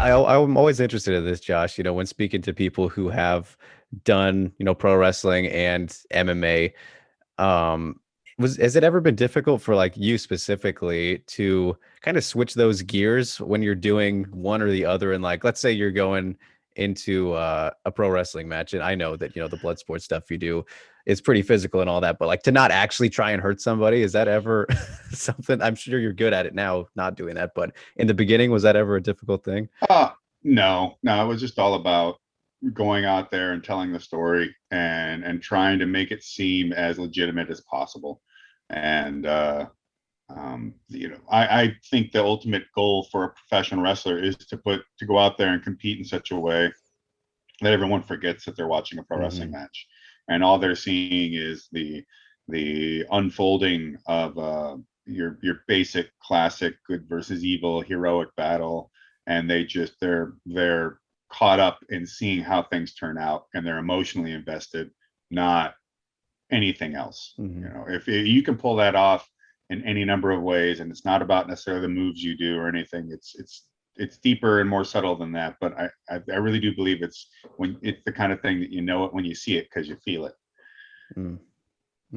I'm always interested in this, Josh. When speaking to people who have done, pro wrestling and MMA, um, has it ever been difficult for like you specifically to kind of switch those gears when you're doing one or the other? And like, let's say you're going into a pro wrestling match, and I know that the blood sport stuff you do is pretty physical and all that, but like to not actually try and hurt somebody, is that ever something? I'm sure you're good at it now, not doing that, but in the beginning, was that ever a difficult thing? Uh, no, it was just all about going out there and telling the story and trying to make it seem as legitimate as possible. And I think the ultimate goal for a professional wrestler is to go out there and compete in such a way that everyone forgets that they're watching a pro wrestling Hmm. match, and all they're seeing is the unfolding of your basic classic good versus evil heroic battle, and they're caught up in seeing how things turn out, and they're emotionally invested, not anything else. Hmm. If you can pull that off in any number of ways, and it's not about necessarily the moves you do or anything, it's deeper and more subtle than that. But I really do believe it's the kind of thing that you know it when you see it because you feel it. Mm,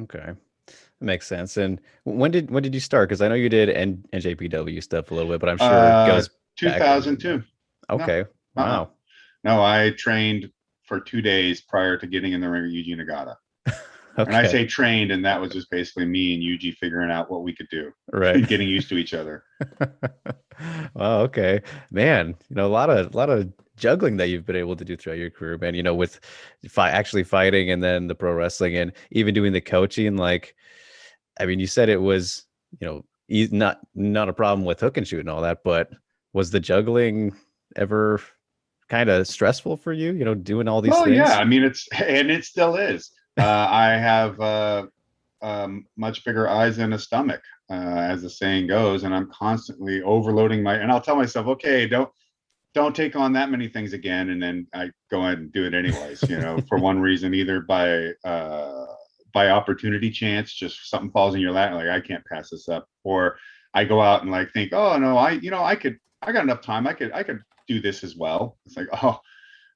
okay. That makes sense. And when did you start? Because I know you did NJPW stuff a little bit, but I'm sure it Uh, goes back a little more. 2002. No, Okay. uh-uh. Wow. No, I trained for 2 days prior to getting in the ring with Yuji Nagata. And I Okay. say trained, and that was just basically me and Yuji figuring out what we could do Right. and getting used to each other. Wow, okay. Man, a lot of juggling that you've been able to do throughout your career, man, with actually fighting and then the pro wrestling and even doing the coaching. Like, I mean, you said it was, not a problem with hook and shoot and all that, but was the juggling ever kind of stressful for you, doing all these Well, yeah, things? I mean, and it still is. I have much bigger eyes than a stomach, as the saying goes, and I'm constantly overloading and I'll tell myself, okay, don't take on that many things again, and then I go ahead and do it anyways. For one reason, either by opportunity chance, just something falls in your lap, like I can't pass this up, or I go out and like think, oh no, I got enough time, I could do this as well. It's like, oh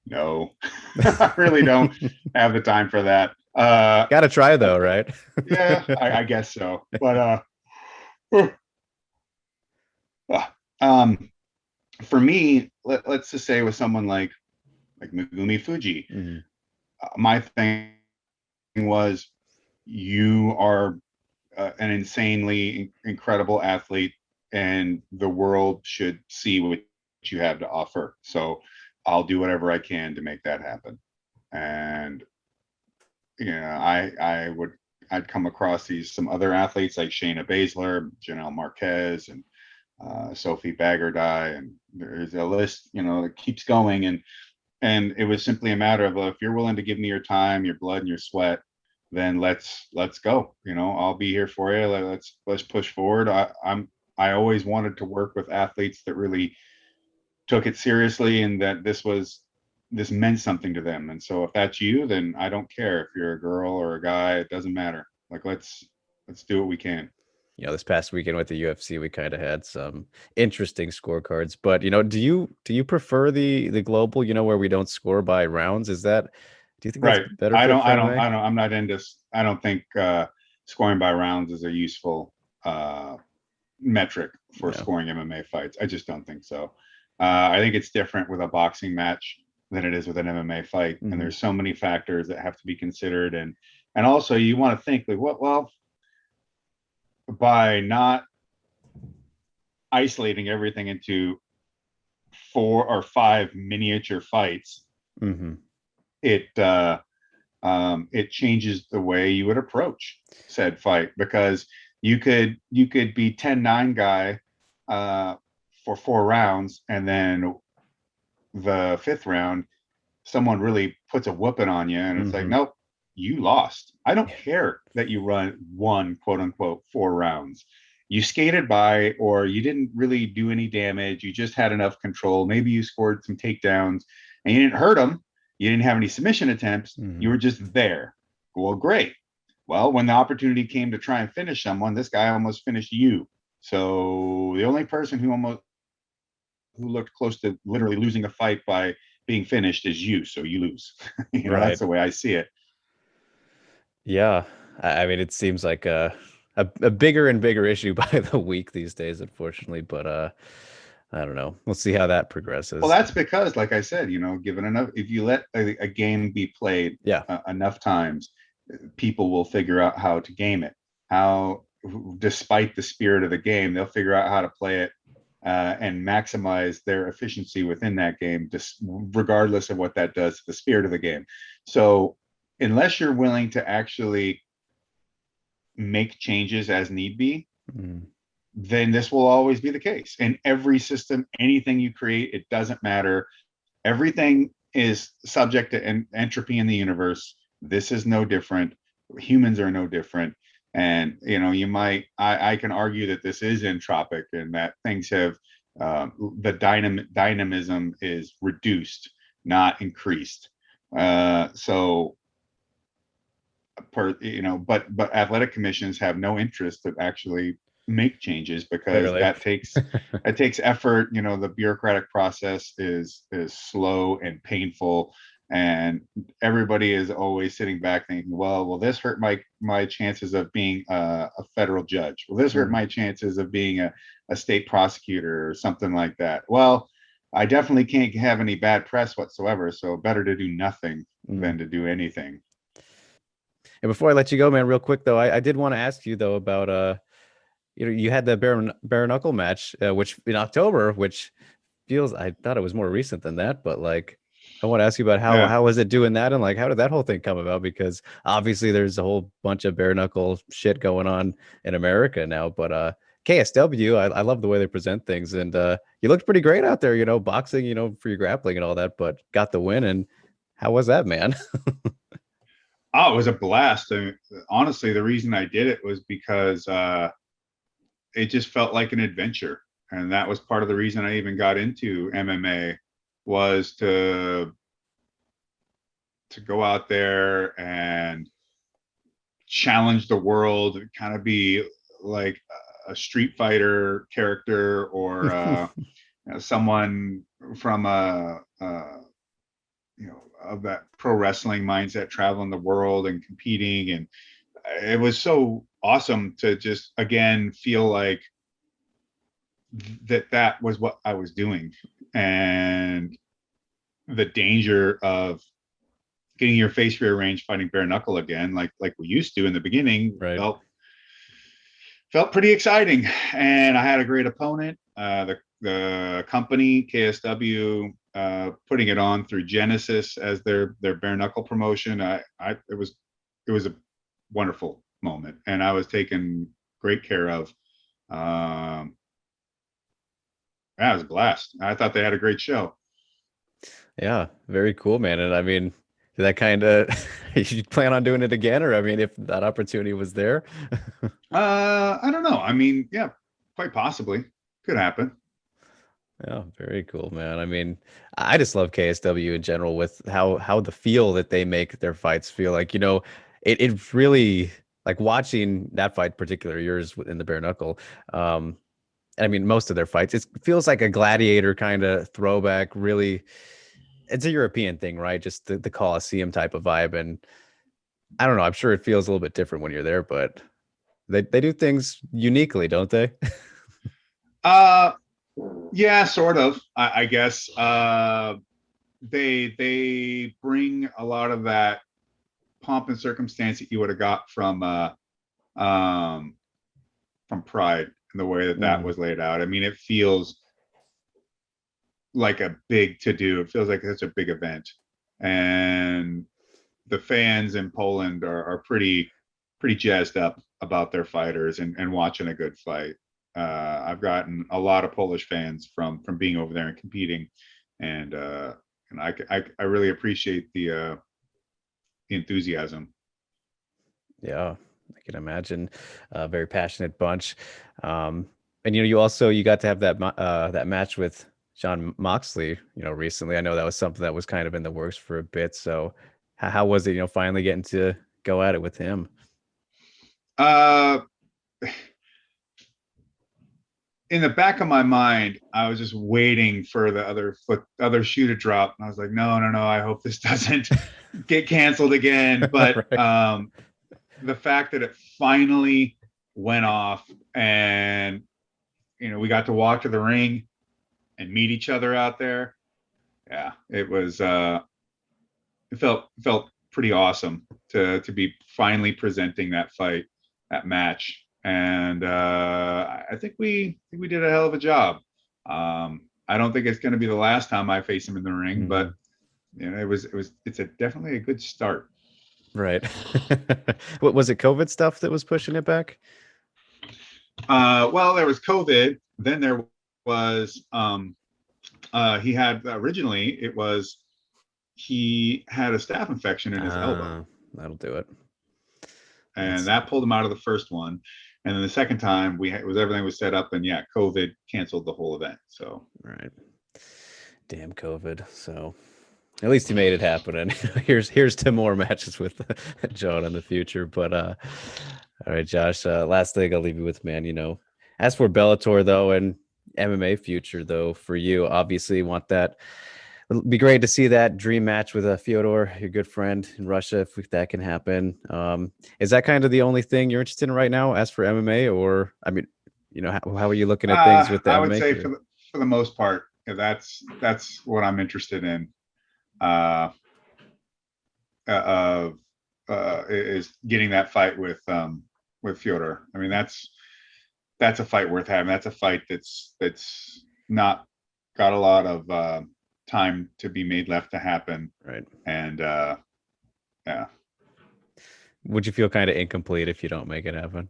no, I really don't have the time for that. Gotta try though, right? Yeah, I guess so. But um, for me, let's just say with someone like Megumi Fuji, Mhm. my thing was you are an insanely incredible athlete, and the world should see what you have to offer. So I'll do whatever I can to make that happen. And I'd come across some other athletes like Shayna Baszler, Janelle Marquez, and Sophie Baggerdi, and there's a list that keeps going. And it was simply a matter of, well, if you're willing to give me your time, your blood, and your sweat, then let's go. I'll be here for you. Let's push forward. I always wanted to work with athletes that really took it seriously, and that this meant something to them. And so if that's you, then I don't care if you're a girl or a guy, it doesn't matter. Like let's do what we can. This past weekend with the UFC, we kind of had some interesting scorecards. But do you prefer the global, where we don't score by rounds? Do you think that's Right. better fit for MMA? I'm not into, I don't think scoring by rounds is a useful metric for No. scoring MMA fights. I just don't think so. I think it's different with a boxing match than it is with an MMA fight, and Hmm. there's so many factors that have to be considered, and also you want to think like, what? Well, by not isolating everything into 4 or 5 miniature fights, Hmm. it it changes the way you would approach said fight, because you could be 10-9 guy uh, for 4 rounds, and then the fifth round someone really puts a whooping on you, and it's like, Hmm. nope, you lost. I don't care that you run one quote unquote 4 rounds. You skated by, or you didn't really do any damage. You just had enough control. Maybe you scored some takedowns, and you didn't hurt them. You didn't have any submission attempts. You Hmm. were just there. Well, great. Well, when the opportunity came to try and finish someone, this guy almost finished you. So the only person who almost who looked close to literally losing a fight by being finished is you, so you lose. That's Right. the way I see it. Yeah. I mean, it seems like a bigger and bigger issue by the week these days, unfortunately. But I don't know. We'll see how that Well, progresses. that's because, like I said, given enough, if you let a game be played Yeah. enough times, people will figure out how to game it. How, despite the spirit of the game, they'll figure out how to play it and maximize their efficiency within that game, just regardless of what that does to the spirit of the game. So, unless you're willing to actually make changes as need be, Mm. then this will always be the case. In every system, anything you create, it doesn't matter. Everything is subject to entropy in the universe. This is no different. Humans are no different. And I can argue that this is entropic and that things have the dynamism is reduced, not increased. So but athletic commissions have no interest to actually make changes because Clearly. that takes effort. The bureaucratic process is slow and painful, and everybody is always sitting back thinking, well, will this hurt my chances of being a federal judge? Will this hurt Mm. my chances of being a state prosecutor or something like that? Well, I definitely can't have any bad press whatsoever, so better to do nothing Mm. than to do anything. And before I let you go, man, real quick though, I did want to ask you though about you had the bare knuckle match, which in October, which feels I thought it was more recent than that, but like I want to ask you about Yeah. how was it doing that and like how did that whole thing come about? Because obviously there's a whole bunch of bare knuckle shit going on in America now, but KSW, I love the way they present things, and you looked pretty great out there, boxing, for your grappling and all that, but got the win. And how was that, man? Oh, it was a blast. Honestly, the reason I did it was because it just felt like an adventure, and that was part of the reason I even got into MMA was to go out there and challenge the world, kind of be like a Street Fighter character or someone from of that pro wrestling mindset, traveling the world and competing. And it was so awesome to just again feel like that was what I was doing, and the danger of getting your face rearranged fighting bare knuckle again, like we used to in the beginning, Right. felt pretty exciting. And I had a great opponent. The company KSW putting it on through Genesis as their bare knuckle promotion. It was a wonderful moment, and I was taken great care of. Um, yeah, it was a blast. I thought they had a great show. Yeah, very cool, man. And I mean, did that kind of you plan on doing it again, or I mean, if that opportunity was there? I don't know. I mean, yeah, quite possibly could happen. Yeah, very cool, man. I mean, I just love KSW in general with how the feel that they make their fights feel like, it really like watching that fight, particular yours in the bare knuckle. Um, I mean, most of their fights, it feels like a gladiator kind of throwback. Really, it's a European thing, right? Just the Coliseum type of vibe. And I don't know, I'm sure it feels a little bit different when you're there, but they do things uniquely, don't they? Uh, yeah, sort of. I guess they bring a lot of that pomp and circumstance that you would have got um, from Pride and the way that Mm, was laid out. I mean, it feels like a big to do. It feels like it's a big event, and the fans in Poland are pretty jazzed up about their fighters and watching a good fight. I've gotten a lot of Polish fans from being over there and competing, and I really appreciate the enthusiasm. yeah, I can imagine. A very passionate bunch. And you got to have that match with Jon Moxley, recently. I know that was something that was kind of in the works for a bit. So how was it, finally getting to go at it with him? Uh, in the back of my mind, I was just waiting for the other shoe to drop. And I was like, no, no, no. I hope this doesn't get canceled again. But Right. the fact that it finally went off, and we got to walk to the ring and meet each other out there. Yeah, it was. It felt pretty awesome to be finally presenting that fight, that match, and I think we did a hell of a job. I don't think it's going to be the last time I face him in the ring, but Mhm. it's definitely a good start. Right. What was it? COVID stuff that was pushing it back? Well, there was COVID. Then there was he had originally it was he had a staph infection in his elbow, That'll do it. and That's that pulled him out of the first one. And then the second time everything was set up, and yeah, COVID canceled the whole event. So right. Damn COVID. So at least he made it happen. And here's 10 more matches with Jon in the future. But all right, Josh. Last thing I'll leave you with, man. As for Bellator though, and MMA future though, for you, obviously you want that. It'd be great to see that dream match with Fyodor, your good friend in Russia, if that can happen. Is that kind of the only thing you're interested in right now? As for MMA, or I mean, how are you looking at things with the I would MMA say career? for the most part, that's what I'm interested in. Uh, uh, is getting that fight with Fyodor. I mean, that's a fight worth having. That's a fight that's not got a lot of time to be made left to happen. Right. And yeah, Would you feel kind of incomplete if you don't make it happen?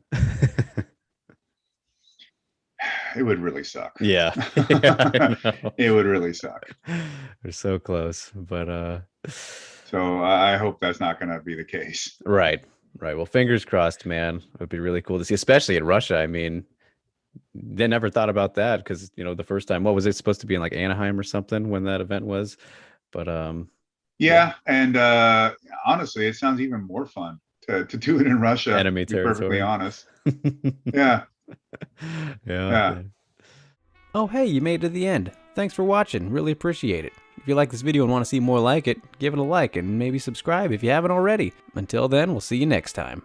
it would really suck. Yeah. Yeah, I know. It would really suck. We're so close, but So I hope that's not going to be the case. right. Right. Well, fingers crossed, man. It would be really cool to see, especially in Russia. I mean, they never thought about that because, the first time, what was it supposed to be in like Anaheim or something when that event was? But yeah, Yeah, and honestly, it sounds even more fun to do it in Russia. enemy To be perfectly territory. honest. Yeah, Yeah. yeah. Yeah. Oh, hey, you made it to the end. Thanks for watching. Really appreciate it. If you like this video and want to see more like it, give it a like and maybe subscribe if you haven't already. Until then, we'll see you next time.